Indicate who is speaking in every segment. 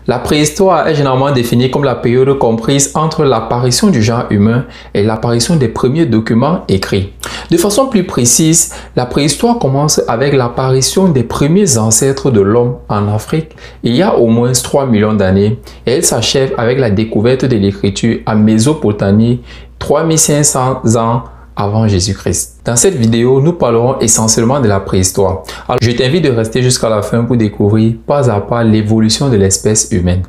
Speaker 1: La préhistoire est généralement définie comme la période comprise entre l'apparition du genre humain et l'apparition des premiers documents écrits. De façon plus précise, la préhistoire commence avec l'apparition des premiers ancêtres de l'homme en Afrique il y a au moins 3 millions d'années et elle s'achève avec la découverte de l'écriture en Mésopotamie 3500 ans avant Jésus-Christ. Dans cette vidéo, nous parlerons essentiellement de la préhistoire. Alors, je t'invite de rester jusqu'à la fin pour découvrir pas à pas l'évolution de l'espèce humaine.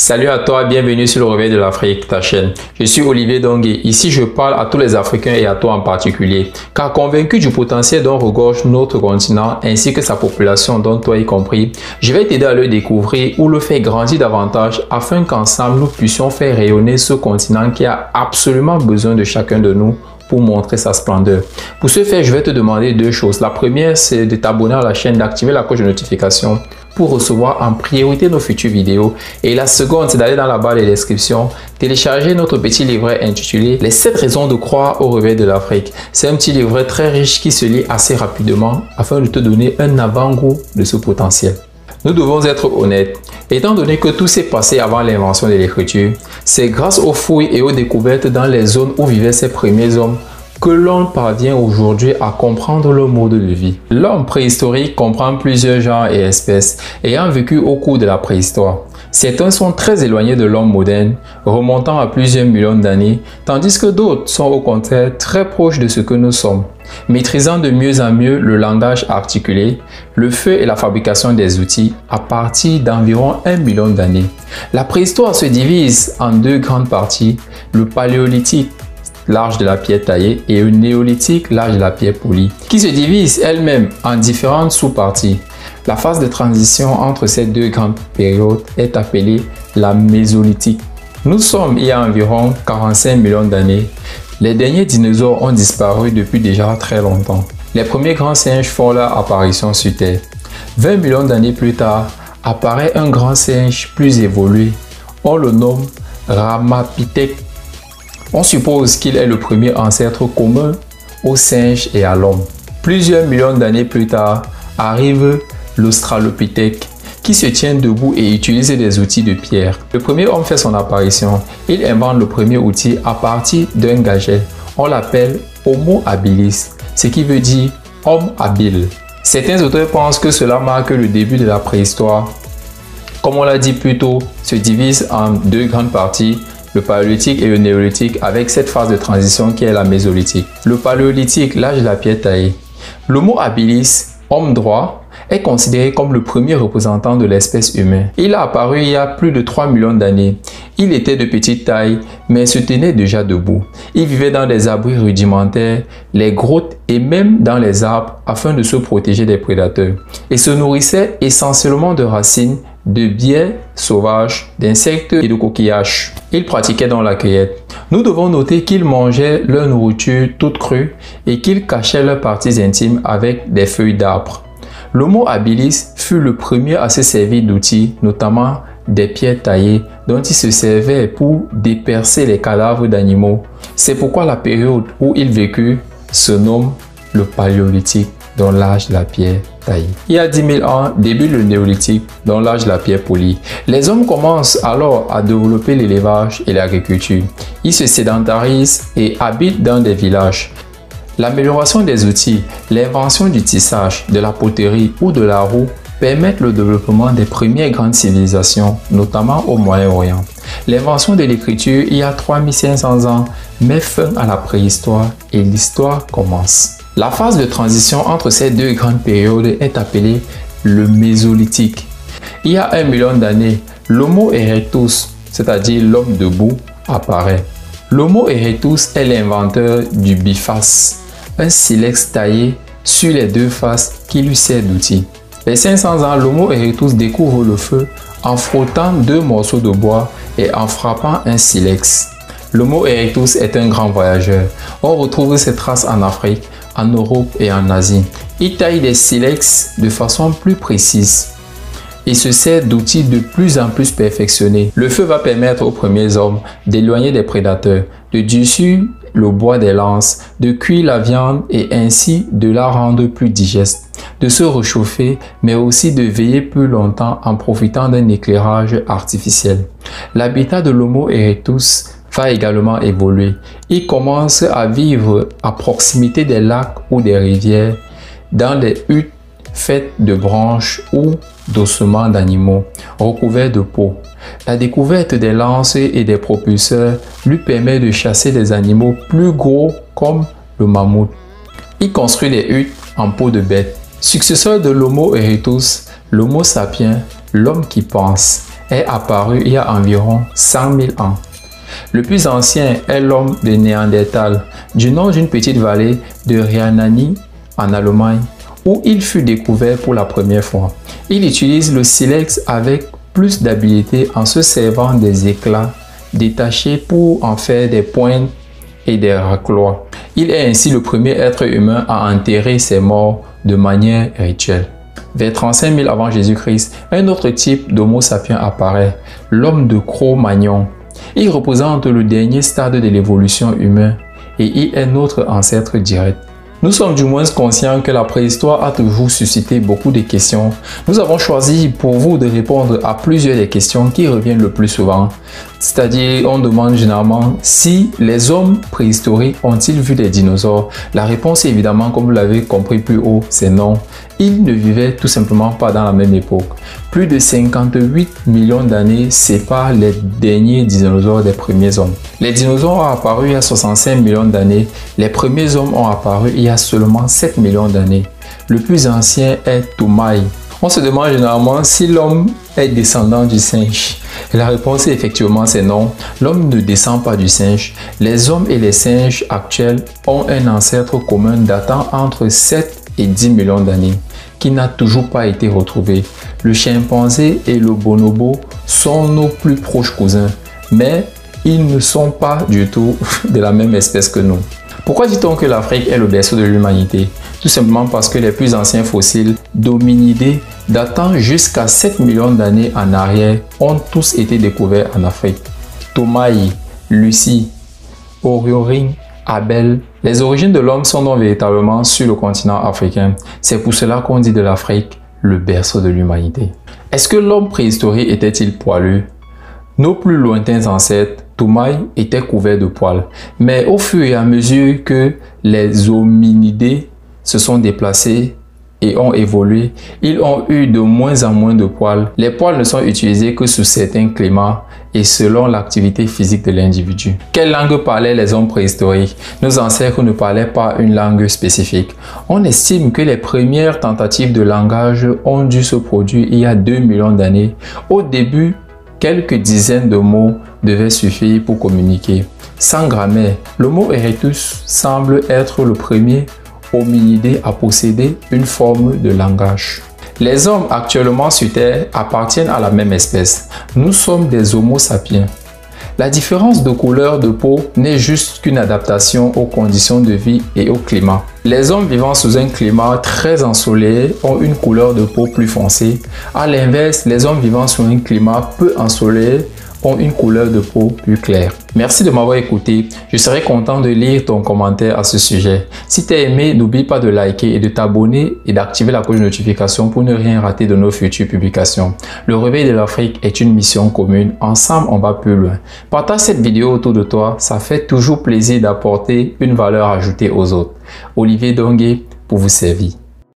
Speaker 1: Salut à toi, bienvenue sur le Réveil de l'Afrique, ta chaîne. Je suis Olivier Dongué. Ici, je parle à tous les Africains et à toi en particulier, car convaincu du potentiel dont regorge notre continent ainsi que sa population, dont toi y compris, je vais t'aider à le découvrir ou le faire grandir davantage afin qu'ensemble nous puissions faire rayonner ce continent qui a absolument besoin de chacun de nous pour montrer sa splendeur. Pour ce faire, je vais te demander deux choses. La première, c'est de t'abonner à la chaîne, d'activer la cloche de notification pour recevoir en priorité nos futures vidéos. Et la seconde, c'est d'aller dans la barre de description, télécharger notre petit livret intitulé « Les 7 raisons de croire au réveil de l'Afrique ». C'est un petit livret très riche qui se lit assez rapidement afin de te donner un avant-goût de ce potentiel. Nous devons être honnêtes. Étant donné que tout s'est passé avant l'invention de l'écriture, c'est grâce aux fouilles et aux découvertes dans les zones où vivaient ces premiers hommes que l'on parvient aujourd'hui à comprendre le mode de vie. L'homme préhistorique comprend plusieurs genres et espèces ayant vécu au cours de la préhistoire. Certains sont très éloignés de l'homme moderne, remontant à plusieurs millions d'années, tandis que d'autres sont au contraire très proches de ce que nous sommes, maîtrisant de mieux en mieux le langage articulé, le feu et la fabrication des outils à partir d'environ 1 million d'années. La préhistoire se divise en deux grandes parties, le paléolithique, l'âge de la pierre taillée, et le néolithique, l'âge de la pierre polie, qui se divise elle-même en différentes sous-parties. La phase de transition entre ces deux grandes périodes est appelée la mésolithique. Nous sommes il y a environ 45 millions d'années. Les derniers dinosaures ont disparu depuis déjà très longtemps. Les premiers grands singes font leur apparition sur Terre. 20 millions d'années plus tard, apparaît un grand singe plus évolué. On le nomme Ramapithèque. On suppose qu'il est le premier ancêtre commun aux singes et à l'homme. Plusieurs millions d'années plus tard, arrive l'Australopithèque qui se tient debout et utilise des outils de pierre. Le premier homme fait son apparition. Il invente le premier outil à partir d'un gadget. On l'appelle Homo habilis, ce qui veut dire homme habile. Certains auteurs pensent que cela marque le début de la préhistoire. Comme on l'a dit plus tôt, se divise en deux grandes parties, le paléolithique et le néolithique, avec cette phase de transition qui est la mésolithique. Le paléolithique, l'âge de la pierre taillée. L'Homo habilis, homme droit, est considéré comme le premier représentant de l'espèce humaine. Il a apparu il y a plus de 3 millions d'années. Il était de petite taille, mais se tenait déjà debout. Il vivait dans des abris rudimentaires, les grottes et même dans les arbres afin de se protéger des prédateurs. Et se nourrissait essentiellement de racines, de bières sauvages, d'insectes et de coquillages. Il pratiquait dans la cueillette. Nous devons noter qu'ils mangeaient leur nourriture toute crue et qu'ils cachaient leurs parties intimes avec des feuilles d'arbres. L'Homo habilis fut le premier à se servir d'outils, notamment des pierres taillées, dont il se servait pour dépercer les cadavres d'animaux. C'est pourquoi la période où il vécut se nomme le paléolithique, dans l'âge de la pierre taillée. Il y a 10 000 ans, débute le néolithique, dans l'âge de la pierre polie. Les hommes commencent alors à développer l'élevage et l'agriculture. Ils se sédentarisent et habitent dans des villages. L'amélioration des outils, l'invention du tissage, de la poterie ou de la roue permettent le développement des premières grandes civilisations, notamment au Moyen-Orient. L'invention de l'écriture il y a 3500 ans met fin à la préhistoire et l'histoire commence. La phase de transition entre ces deux grandes périodes est appelée le mésolithique. Il y a 1 million d'années, l'Homo erectus, c'est-à-dire l'homme debout, apparaît. L'Homo erectus est l'inventeur du biface, un silex taillé sur les deux faces qui lui sert d'outil. Les 500 ans, l'Homo erectus découvre le feu en frottant deux morceaux de bois et en frappant un silex. L'Homo erectus est un grand voyageur. On retrouve ses traces en Afrique, en Europe et en Asie. Il taille des silex de façon plus précise et se sert d'outils de plus en plus perfectionnés. Le feu va permettre aux premiers hommes d'éloigner des prédateurs, de durcir le bois des lances, de cuire la viande et ainsi de la rendre plus digeste, de se réchauffer mais aussi de veiller plus longtemps en profitant d'un éclairage artificiel. L'habitat de l'Homo erectus va également évoluer. Il commence à vivre à proximité des lacs ou des rivières, dans des huttes faites de branches ou d'ossements d'animaux recouverts de peau. La découverte des lances et des propulseurs lui permet de chasser des animaux plus gros comme le mammouth. Il construit des huttes en peau de bête. Successeur de l'Homo erectus, l'Homo sapiens, l'homme qui pense, est apparu il y a environ 100 000 ans. Le plus ancien est l'homme de Néandertal, du nom d'une petite vallée de Rhénanie en Allemagne, où il fut découvert pour la première fois. Il utilise le silex avec plus d'habileté en se servant des éclats détachés pour en faire des pointes et des racloirs. Il est ainsi le premier être humain à enterrer ses morts de manière rituelle. Vers 35 000 avant Jésus-Christ, un autre type d'Homo sapiens apparaît, l'homme de Cro-Magnon. Il représente le dernier stade de l'évolution humaine et il est notre ancêtre direct. Nous sommes du moins conscients que la préhistoire a toujours suscité beaucoup de questions. Nous avons choisi pour vous de répondre à plusieurs des questions qui reviennent le plus souvent. C'est-à-dire, on demande généralement si les hommes préhistoriques ont-ils vu des dinosaures. La réponse est évidemment, comme vous l'avez compris plus haut, c'est non. Ils ne vivaient tout simplement pas dans la même époque. Plus de 58 millions d'années séparent les derniers dinosaures des premiers hommes. Les dinosaures ont apparu il y a 65 millions d'années. Les premiers hommes ont apparu il y a seulement 7 millions d'années. Le plus ancien est Toumaï. On se demande généralement si l'homme est descendant du singe. Et la réponse est effectivement c'est non. L'homme ne descend pas du singe. Les hommes et les singes actuels ont un ancêtre commun datant entre 7 et 10 millions d'années, qui n'a toujours pas été retrouvé. Le chimpanzé et le bonobo sont nos plus proches cousins, mais ils ne sont pas du tout de la même espèce que nous. Pourquoi dit-on que l'Afrique est le berceau de l'humanité? Tout simplement parce que les plus anciens fossiles d'hominidés datant jusqu'à 7 millions d'années en arrière ont tous été découverts en Afrique. Toumaï, Lucie, Orioring, Abel. Les origines de l'homme sont donc véritablement sur le continent africain. C'est pour cela qu'on dit de l'Afrique le berceau de l'humanité. Est-ce que l'homme préhistorique était-il poilu? Nos plus lointains ancêtres, Toumaï, étaient couverts de poils. Mais au fur et à mesure que les hominidés se sont déplacés et ont évolué, ils ont eu de moins en moins de poils. Les poils ne sont utilisés que sous certains climats et selon l'activité physique de l'individu. Quelle langue parlaient les hommes préhistoriques? Nos ancêtres ne parlaient pas une langue spécifique. On estime que les premières tentatives de langage ont dû se produire il y a 2 millions d'années. Au début, quelques dizaines de mots devaient suffire pour communiquer. Sans grammaire, l'Homo erectus semble être le premier hominidé à posséder une forme de langage. Les hommes actuellement sur Terre appartiennent à la même espèce. Nous sommes des Homo sapiens. La différence de couleur de peau n'est juste qu'une adaptation aux conditions de vie et au climat. Les hommes vivant sous un climat très ensoleillé ont une couleur de peau plus foncée. À l'inverse, les hommes vivant sous un climat peu ensoleillé ont une couleur de peau plus claire. Merci de m'avoir écouté. Je serai content de lire ton commentaire à ce sujet. Si tu as aimé, n'oublie pas de liker et de t'abonner et d'activer la cloche de notification pour ne rien rater de nos futures publications. Le réveil de l'Afrique est une mission commune. Ensemble, on va plus loin. Partage cette vidéo autour de toi. Ça fait toujours plaisir d'apporter une valeur ajoutée aux autres. Olivier Dongué pour vous servir.